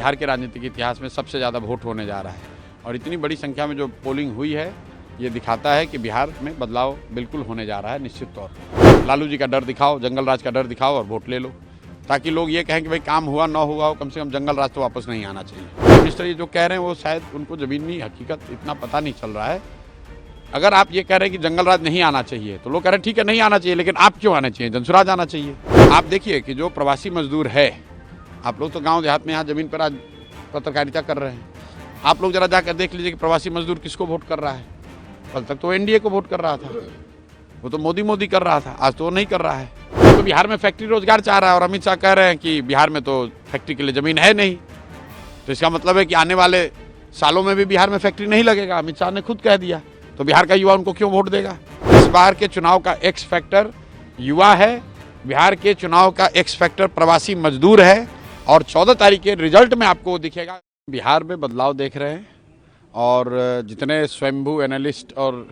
बिहार के राजनीतिक इतिहास में सबसे ज़्यादा वोट होने जा रहा है और इतनी बड़ी संख्या में जो पोलिंग हुई है ये दिखाता है कि बिहार में बदलाव बिल्कुल होने जा रहा है। निश्चित तौर पर लालू जी का डर दिखाओ, जंगल राज का डर दिखाओ और वोट ले लो, ताकि लोग ये कहें कि भाई काम हुआ ना हुआ हो, कम से कम जंगल राज तो वापस नहीं आना चाहिए। मिनिस्टर ये जो कह रहे हैं वो शायद उनको ज़मीनी हकीकत इतना पता नहीं चल रहा है। अगर आप ये कह रहे हैं कि जंगल राज नहीं आना चाहिए तो लोग कह रहे हैं ठीक है नहीं आना चाहिए, लेकिन आप क्यों आना चाहिए, जनसुराज आना चाहिए। आप देखिए कि जो प्रवासी मजदूर है, आप लोग तो गांव देहात में यहाँ ज़मीन पर आज पत्रकारिता कर रहे हैं, आप लोग जरा जाकर देख लीजिए कि प्रवासी मजदूर किसको वोट कर रहा है। कल तक तो एनडीए को वोट कर रहा था, वो तो मोदी कर रहा था, आज तो वो नहीं कर रहा है। तो बिहार में फैक्ट्री रोजगार चाह रहा है और अमित शाह कह रहे हैं कि बिहार में तो फैक्ट्री के लिए ज़मीन है नहीं, तो इसका मतलब है कि आने वाले सालों में भी बिहार में फैक्ट्री नहीं लगेगा। अमित शाह ने खुद कह दिया, तो बिहार का युवा उनको क्यों वोट देगा। इस बार के चुनाव का एक्स फैक्टर युवा है, बिहार के चुनाव का एक्स फैक्टर प्रवासी मजदूर है और 14 तारीख के रिजल्ट में आपको दिखेगा। बिहार में बदलाव देख रहे हैं और जितने स्वयंभू एनालिस्ट और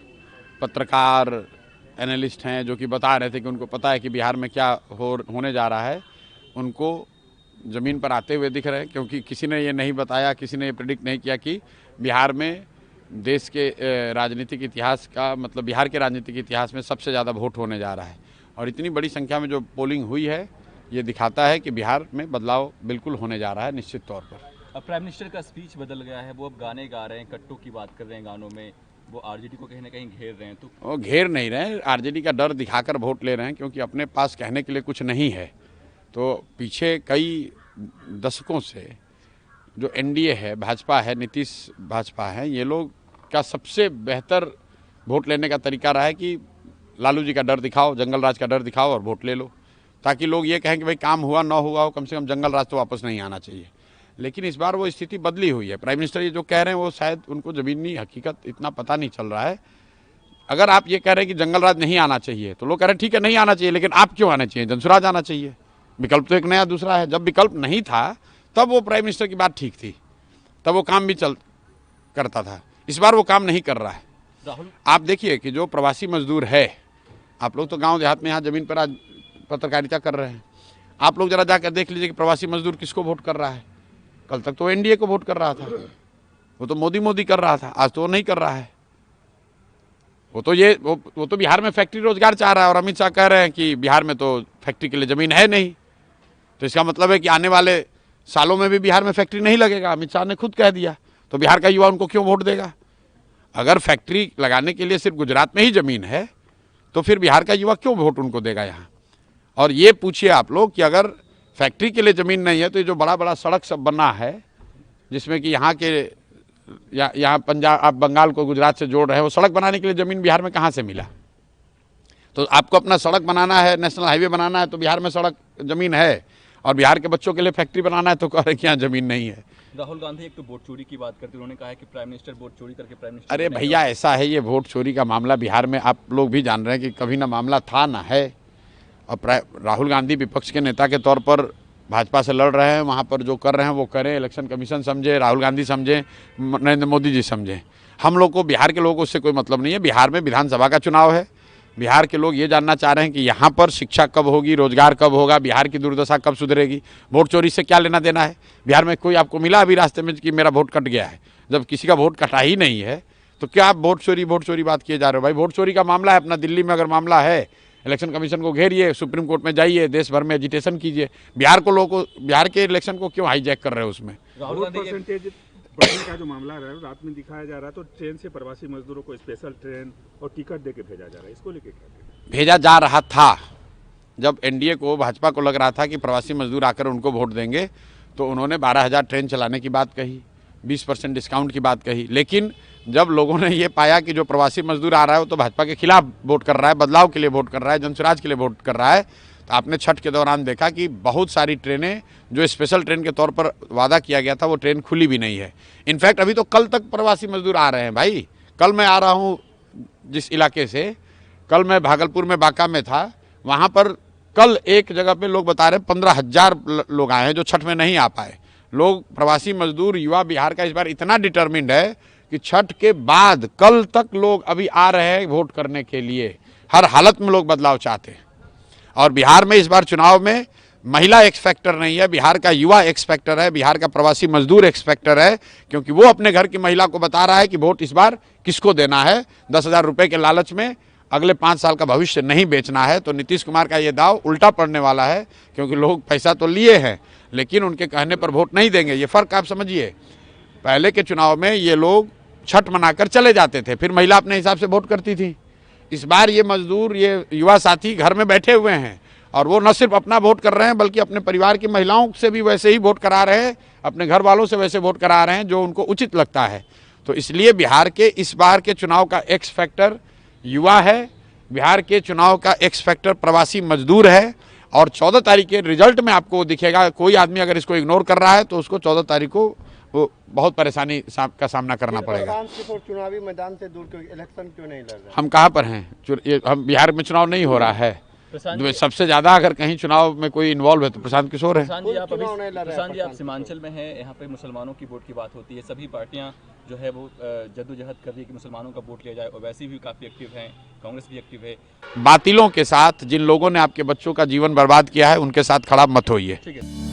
पत्रकार एनालिस्ट हैं जो कि बता रहे थे कि उनको पता है कि बिहार में क्या होने जा रहा है, उनको ज़मीन पर आते हुए दिख रहे हैं, क्योंकि किसी ने ये नहीं बताया, किसी ने ये प्रेडिक्ट नहीं किया कि बिहार में देश के राजनीतिक इतिहास का मतलब बिहार के राजनीतिक इतिहास में सबसे ज़्यादा वोट होने जा रहा है और इतनी बड़ी संख्या में जो पोलिंग हुई है ये दिखाता है कि बिहार में बदलाव बिल्कुल होने जा रहा है। निश्चित तौर पर अब प्राइम मिनिस्टर का स्पीच बदल गया है, वो अब गाने गा रहे हैं, कट्टों की बात कर रहे हैं गानों में, वो आरजेडी को कहीं ना कहीं घेर रहे हैं। तो वो घेर नहीं रहे हैं, आरजेडी का डर दिखाकर वोट ले रहे हैं, क्योंकि अपने पास कहने के लिए कुछ नहीं है। तो पीछे कई दशकों से जो एनडीए है, भाजपा है, नीतीश भाजपा है, ये लोग का सबसे बेहतर वोट लेने का तरीका रहा है कि लालू जी का डर दिखाओ, जंगल राज का डर दिखाओ और वोट ले लो, ताकि लोग ये कहें कि भाई काम हुआ ना हुआ हो, कम से कम जंगल राज तो वापस नहीं आना चाहिए। लेकिन इस बार वो स्थिति बदली हुई है। प्राइम मिनिस्टर ये जो कह रहे हैं वो शायद उनको ज़मीनी हकीकत इतना पता नहीं चल रहा है। अगर आप ये कह रहे हैं कि जंगल राज नहीं आना चाहिए तो लोग कह रहे हैं ठीक है नहीं आना चाहिए, लेकिन आप क्यों आना चाहिए, जनसुराज आना चाहिए। विकल्प तो एक नया दूसरा है। जब विकल्प नहीं था तब वो प्राइम मिनिस्टर की बात ठीक थी, तब वो काम भी करता था। इस बार वो काम नहीं कर रहा है। राहुल, आप देखिए कि जो प्रवासी मजदूर है, आप लोग तो गांव देहात में यहाँ ज़मीन पर आज पत्रकारिता कर रहे हैं, आप लोग जरा जाकर देख लीजिए कि प्रवासी मजदूर किसको वोट कर रहा है। कल तक तो एनडीए को वोट कर रहा था, वो तो मोदी कर रहा था, आज तो वो नहीं कर रहा है। वो तो बिहार में फैक्ट्री रोजगार चाह रहा है और अमित शाह कह रहे हैं कि बिहार में तो फैक्ट्री के लिए ज़मीन है नहीं, तो इसका मतलब है कि आने वाले सालों में भी बिहार में फैक्ट्री नहीं लगेगा। अमित शाह ने खुद कह दिया, तो बिहार का युवा उनको क्यों वोट देगा। अगर फैक्ट्री लगाने के लिए सिर्फ गुजरात में ही ज़मीन है तो फिर बिहार का युवा क्यों वोट उनको देगा यहाँ। और ये पूछिए आप लोग कि अगर फैक्ट्री के लिए ज़मीन नहीं है तो ये जो बड़ा बड़ा सड़क सब बना है, जिसमें कि यहाँ के यहाँ पंजाब आप बंगाल को गुजरात से जोड़ रहे हैं, वो सड़क बनाने के लिए ज़मीन बिहार में कहाँ से मिला। तो आपको अपना सड़क बनाना है, नेशनल हाईवे बनाना है तो बिहार में सड़क ज़मीन है, और बिहार के बच्चों के लिए फैक्ट्री बनाना है तो कह रहे हैं कि यहाँ ज़मीन नहीं है। राहुल गांधी एक तो वोट चोरी की बात करते, उन्होंने कहा है कि प्राइम मिनिस्टर वोट चोरी करके प्राइम मिनिस्टर। अरे भैया ऐसा है, ये वोट चोरी का मामला बिहार में आप लोग भी जान रहे हैं कि कभी ना मामला था ना है। और राहुल गांधी विपक्ष के नेता के तौर पर भाजपा से लड़ रहे हैं, वहाँ पर जो कर रहे हैं वो करें, इलेक्शन कमीशन समझे, राहुल गांधी समझे, नरेंद्र मोदी जी समझें। हम लोग को, बिहार के लोगों को उससे कोई मतलब नहीं है। बिहार में विधानसभा का चुनाव है, बिहार के लोग ये जानना चाह रहे हैं कि यहाँ पर शिक्षा कब होगी, रोजगार कब होगा, बिहार की दुर्दशा कब सुधरेगी। वोट चोरी से क्या लेना देना है। बिहार में कोई आपको मिला अभी रास्ते में कि मेरा वोट कट गया है। जब किसी का वोट कटा ही नहीं है तो क्या आप वोट चोरी बात किए जा रहे हो। भाई वोट चोरी का मामला है अपना दिल्ली में, अगर मामला है इलेक्शन कमीशन को घेरिए, सुप्रीम कोर्ट में जाइए, देश भर में एजिटेशन कीजिए। बिहार को लोगों को, बिहार के इलेक्शन को क्यों हाईजैक कर रहे हो उसमें। राहुल गांधी बढ़ने का जो मामला है रात में दिखाया जा रहा है, तो ट्रेन से प्रवासी मजदूरों को स्पेशल ट्रेन और टिकट देके भेजा जा रहा है, इसको लेके क्या भेजा जा रहा था। जब एनडीए को, भाजपा को लग रहा था कि प्रवासी मजदूर आकर उनको वोट देंगे तो उन्होंने 12,000 ट्रेन चलाने की बात कही, 20% डिस्काउंट की बात कही। लेकिन जब लोगों ने ये पाया कि जो प्रवासी मजदूर आ रहा है वो तो भाजपा के खिलाफ वोट कर रहा है, बदलाव के लिए वोट कर रहा है, जनसुराज के लिए वोट कर रहा है, तो आपने छठ के दौरान देखा कि बहुत सारी ट्रेनें जो स्पेशल ट्रेन के तौर पर वादा किया गया था वो ट्रेन खुली भी नहीं है। इनफैक्ट अभी तो कल तक प्रवासी मजदूर आ रहे हैं भाई। कल मैं आ रहा हूँ जिस इलाके से, कल मैं भागलपुर में बांका में था, वहाँ पर कल एक जगह पे लोग बता रहे 15,000 लोग आए हैं जो छठ में नहीं आ पाए। लोग, प्रवासी मजदूर, युवा बिहार का इस बार इतना डिटर्मिन्ड है कि छठ के बाद कल तक लोग अभी आ रहे हैं वोट करने के लिए। हर हालत में लोग बदलाव चाहते हैं और बिहार में इस बार चुनाव में महिला एक्स फैक्टर नहीं है, बिहार का युवा एक्स फैक्टर है, बिहार का प्रवासी मजदूर एक्स फैक्टर है, क्योंकि वो अपने घर की महिला को बता रहा है कि वोट इस बार किसको देना है। 10,000 रुपये के लालच में अगले 5 साल का भविष्य नहीं बेचना है। तो नीतीश कुमार का ये दाव उल्टा पड़ने वाला है, क्योंकि लोग पैसा तो लिए हैं लेकिन उनके कहने पर वोट नहीं देंगे। ये फ़र्क आप समझिए, पहले के चुनाव में ये लोग छठ मनाकर चले जाते थे, फिर महिला अपने हिसाब से वोट करती थी। इस बार ये मजदूर, ये युवा साथी घर में बैठे हुए हैं और वो न सिर्फ अपना वोट कर रहे हैं बल्कि अपने परिवार की महिलाओं से भी वैसे ही वोट करा रहे हैं, अपने घर वालों से वैसे वोट करा रहे हैं जो उनको उचित लगता है। तो इसलिए बिहार के इस बार के चुनाव का एक्स फैक्टर युवा है, बिहार के चुनाव का एक्स फैक्टर प्रवासी मजदूर है। और 14 तारीख के रिजल्ट में आपको दिखेगा, कोई आदमी अगर इसको इग्नोर कर रहा है तो उसको 14 तारीख को वो बहुत परेशानी का सामना करना पड़ेगा। चुनावी मैदान से दूर क्यों, इलेक्शन क्यों नहीं लड़ रहे? हम कहाँ पर हैं? हम बिहार में चुनाव नहीं हो रहा है। सबसे ज्यादा अगर कहीं चुनाव में कोई इन्वॉल्व है तो प्रशांत किशोर है। प्रशांत जी, आप सीमांचल में हैं, यहाँ पे मुसलमानों की वोट की बात होती है, सभी पार्टियां जो है वो जद्दोजहद कर रही है कि मुसलमानों का वोट लिया जाए, और वैसे भी काफ़ी एक्टिव हैं, कांग्रेस भी एक्टिव है। बातिलों के साथ, जिन लोगों ने आपके बच्चों का जीवन बर्बाद किया है, उनके साथ खड़ा मत होइए। ठीक है।